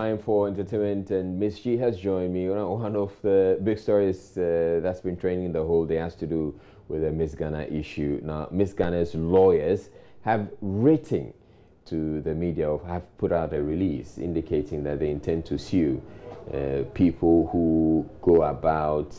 time for entertainment, and Miss G has joined me. One of the big stories that's been trending the whole day has to do with the Miss Ghana issue. Now, Miss Ghana's lawyers have written to the media, or have put out a release indicating that they intend to sue people who go about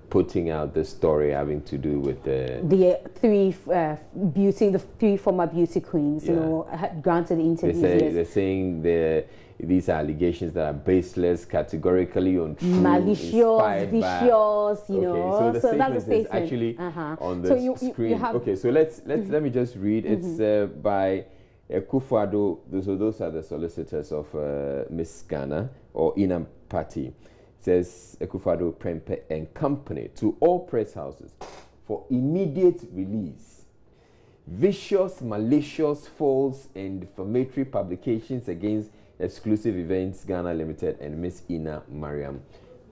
putting out the story having to do with the three former beauty queens, you know, granted interviews. They're saying these allegations that are baseless, categorically untrue, malicious, vicious, you know. So the statement is actually on the screen. Okay, so let me just read. It's by Akufo-Addo. So those are the solicitors of Miss Ghana, or Inam Party. It says Akufo-Addo, Prempeh and Company to all press houses for immediate release. Vicious, malicious, false and defamatory publications against Exclusive Events Ghana Limited and Miss Ina Mariam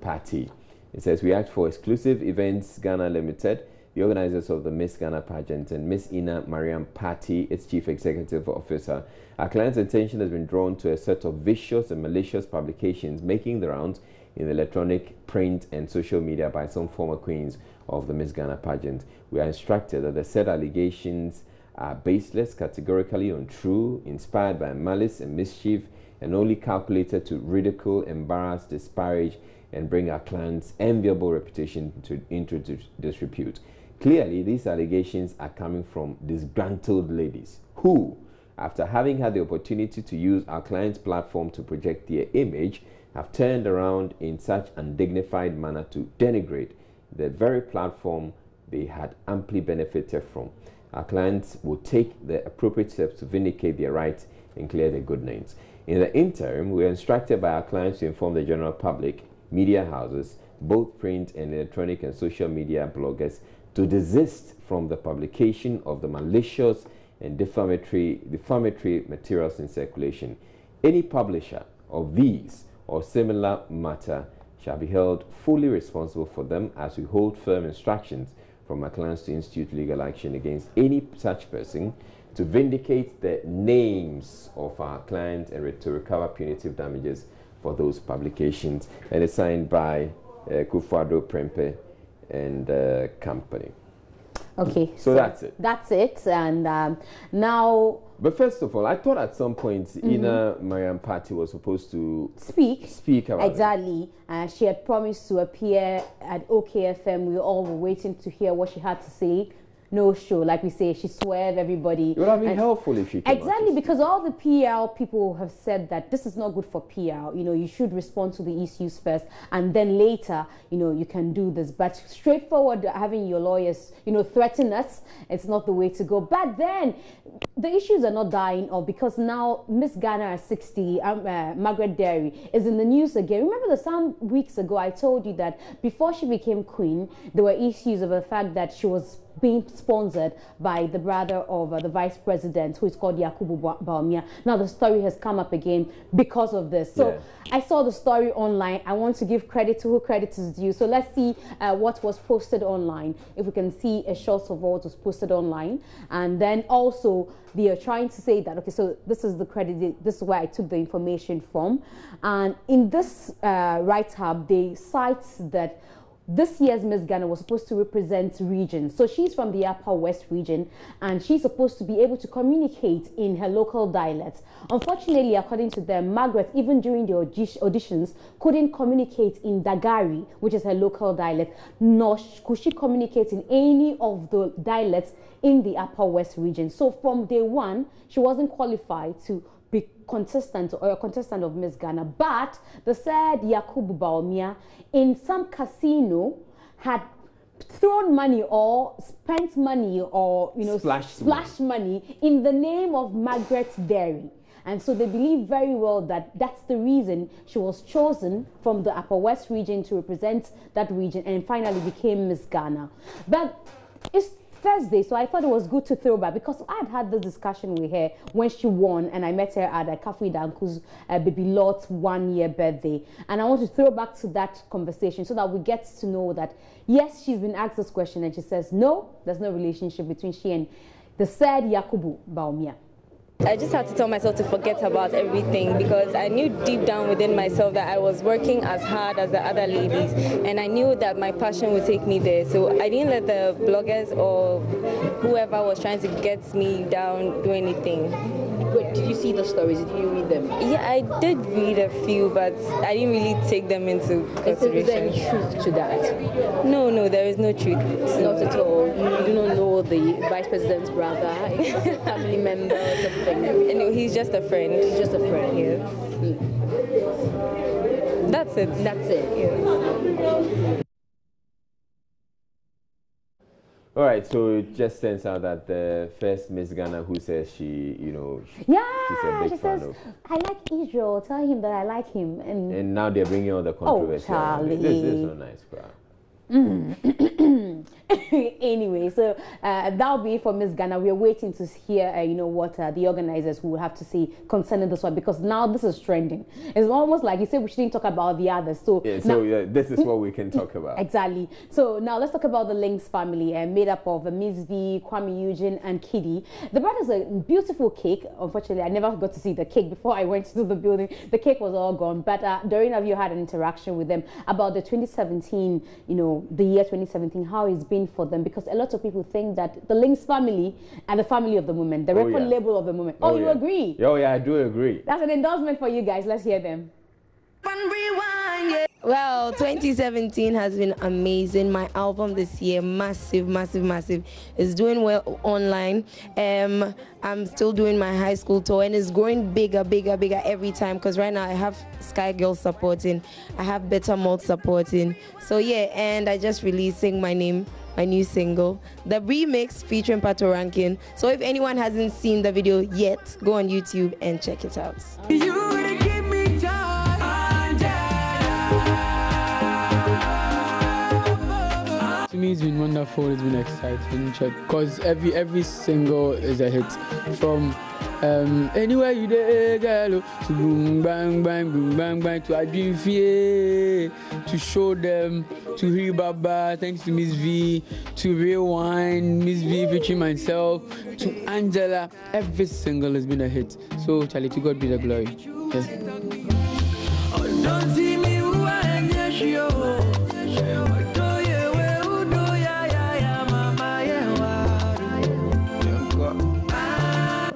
Party. It says we act for Exclusive Events Ghana Limited, the organizers of the Miss Ghana pageant, and Miss Ina Mariam Party, its chief executive officer. Our client's attention has been drawn to a set of vicious and malicious publications making the rounds in the electronic, print, and social media by some former queens of the Miss Ghana pageant. We are instructed that the said allegations are baseless, categorically untrue, inspired by malice and mischief, and only calculated to ridicule, embarrass, disparage, and bring our client's enviable reputation into disrepute. Clearly, these allegations are coming from disgruntled ladies who, after having had the opportunity to use our client's platform to project their image, have turned around in such undignified manner to denigrate the very platform they had amply benefited from. Our clients will take the appropriate steps to vindicate their rights and clear their good names. In the interim, we are instructed by our clients to inform the general public, media houses, both print and electronic and social media bloggers, to desist from the publication of the malicious and defamatory materials in circulation. Any publisher of these or similar matter shall be held fully responsible for them, as we hold firm instructions from our clients to institute legal action against any such person, to vindicate the names of our clients and to recover punitive damages for those publications. And it's signed by Akufo-Addo, Prempeh and Company. Okay, so that's it. That's it. And now. But first of all, I thought at some point Ina Mariam Party was supposed to speak about exactly. She had promised to appear at OKFM. We all were waiting to hear what she had to say. No show, like we say, she swerved everybody. It would have been helpful if she came exactly, because all the PR people have said that this is not good for PR. You know, you should respond to the issues first, and then later, you know, you can do this. But straightforward, having your lawyers, you know, threaten us, it's not the way to go. But then, the issues are not dying off, because now Miss Ghana at 60, Margaret Derry, is in the news again. Remember some weeks ago I told you that before she became queen, there were issues of the fact that she was being sponsored by the brother of the vice president, who is called Yakubu Bawumia. Now the story has come up again because of this. So I saw the story online. I want to give credit to who credit is due. So let's see what was posted online. If we can see a shot of what was posted online. And then also they are trying to say that, okay, so this is the credit, this is where I took the information from. And in this write-up, they cite that this year's Miss Ghana was supposed to represent regions. So she's from the Upper West region, and she's supposed to be able to communicate in her local dialects. Unfortunately, according to them, Margaret, even during the auditions, couldn't communicate in Dagari, which is her local dialect, nor could she communicate in any of the dialects in the Upper West region. So from day one, she wasn't qualified to be contestant or a contestant of Miss Ghana. But the said Yakubu Bawumia in some casino had thrown money or spent money or, you know, splashed money in the name of Margaret Derry. And so they believe very well that that's the reason she was chosen from the Upper West region to represent that region and finally became Miss Ghana. But it's Thursday, so I thought it was good to throw back, because I had this discussion with her when she won, and I met her at Kafui Danku's baby Lot's 1-year birthday. And I want to throw back to that conversation so that we get to know that, yes, she's been asked this question, and she says, no, there's no relationship between she and the said Yakubu Bawumia. I just had to tell myself to forget about everything because I knew deep down within myself that I was working as hard as the other ladies, and I knew that my passion would take me there. So I didn't let the bloggers or whoever was trying to get me down do anything. Wait, did you see the stories? Did you read them? Yeah, I did read a few, but I didn't really take them into consideration. Is there any truth to that? No, there is no truth. Not at all. You do not know the vice president's brother, family member, or something. No, he's just a friend. He's just a friend. Yes. That's it. That's it. Yes. All right, so it just turns out that the first Miss Ghana who says she, she's a big fan of. I like Israel. Tell him that I like him. And now they're bringing all the controversy. Oh, Charlie. This is not nice, crowd. Anyway, so that'll be it for Miss Ghana. We are waiting to hear, what the organizers will have to say concerning this one, because now this is trending. It's almost like you said we shouldn't talk about the others. So this is what we can talk about. Exactly. So now let's talk about the Links family, made up of Miss V, Kwame Eugene, and Kiddy. They brought us a beautiful cake. Unfortunately, I never got to see the cake before I went to the building. The cake was all gone. But Doreen, have you had an interaction with them about the 2017, the year 2017, how it's been for them? Because a lot of people think that the Links family are the family of the moment, the record label of the moment. You agree? Oh yeah, I do agree. That's an endorsement for you guys. Let's hear them. Well, 2017 has been amazing. My album this year, massive, is doing well online. I'm still doing my high school tour, and it's growing bigger every time, because right now I have Sky Girl supporting, I have Better Malt supporting. So yeah, and I just released Sing My Name, my new single, the remix featuring Pato Rankin. So if anyone hasn't seen the video yet, go on YouTube and check it out. To me, it's been wonderful. It's been exciting, because every single is a hit. From Anywhere You There, Girl, to Boom Bang Bang, Boom Bang Bang, to I Dream Fear, to Show Them, to Hiri Baba, thanks to Miss V, to Real Wine, Miss V featuring myself, to Angela. Every single has been a hit. So, Charlie, to God be the glory. Yes. Don't see me who I am,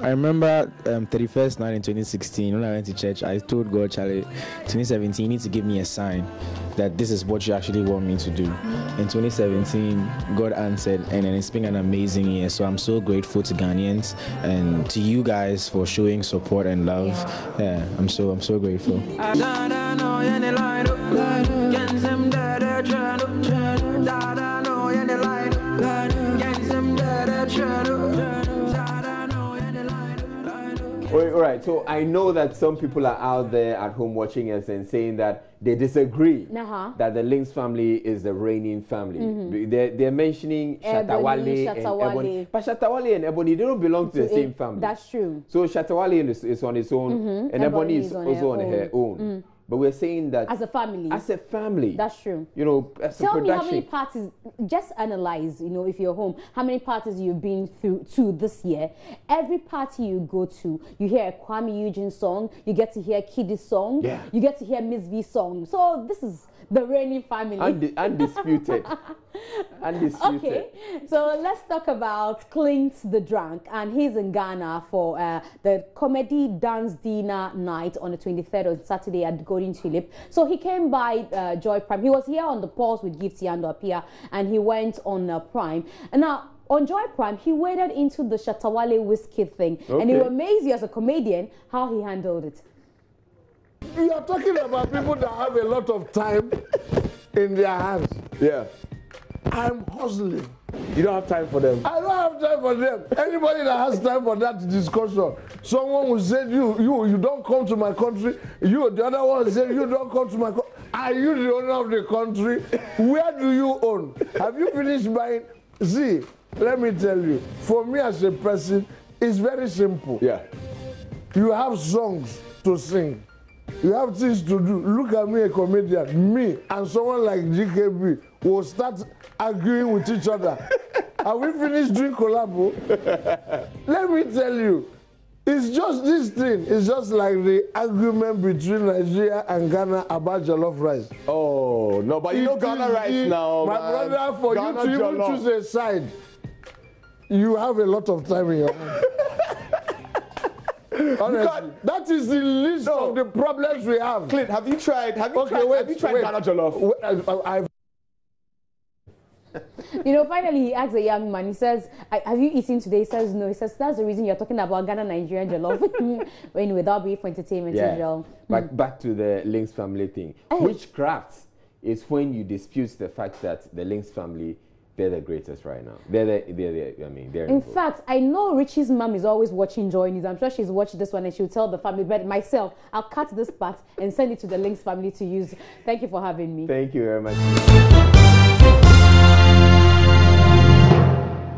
I remember 31st night in 2016 when I went to church. I told God, Charlie, 2017, you need to give me a sign that this is what you actually want me to do. In 2017, God answered, and it's been an amazing year. So I'm so grateful to Ghanaians and to you guys for showing support and love. Yeah, I'm so grateful. All right, so I know that some people are out there at home watching us and saying that they disagree that the Links family is the reigning family. They're mentioning Shatta Wale and Ebony. But Shatta Wale and Ebony, they don't belong to the same family. That's true. So Shatta Wale is on its own, and Ebony is also on her own. But we're saying that as a family. That's true. As Tell a production. me how many parties, just analyze, if you're home, how many parties you've been to this year. Every party you go to, you hear a Kwame Eugene song, you get to hear Kiddy's song, you get to hear Miss V song. So this is the reigning family. Undisputed. Okay, so let's talk about Clint the Drunk, and he's in Ghana for the comedy dance dinner night on the 23rd on Saturday at Golden Tulip. So he came by Joy Prime. He was here on the Pulse with Gifty and Apia, and he went on Prime. And now on Joy Prime, he waded into the Shatta Wale whiskey thing, and it will amaze you as a comedian how he handled it. You are talking about people that have a lot of time in their hands. Yeah. I'm hustling. You don't have time for them. I don't have time for them. Anybody that has time for that discussion, someone will say, you don't come to my country. The other one will say, you don't come to my country. Are you the owner of the country? Where do you own? Have you finished buying? See, let me tell you, for me as a person, it's very simple. Yeah. You have songs to sing. You have things to do. Look at me, a comedian. Me and someone like GKB will start arguing with each other. Are we finished doing collabo? Let me tell you, It's just this thing. It's just like the argument between Nigeria and Ghana about jollof rice. Oh, no, but you know Ghana rice now. My brother, for Ghana you to jollof. Even choose a side, you have a lot of time in your hand. Honestly, that is the list of the problems we have. Clint, have you tried Ghana jollof? I've You know, finally he asks a young man, he says, have you eaten today? He says no. He says, that's the reason you're talking about Ghana Nigerian jollof. Anyway, that'll be for entertainment as well. Back to the Links family thing. Witchcraft is when you dispute the fact that the Links family, they're the greatest right now. They're in fact, I know Richie's mom is always watching Joy News. I'm sure she's watched this one and she'll tell the family. But myself, I'll cut this part and send it to the Links family to use. Thank you for having me. Thank you very much.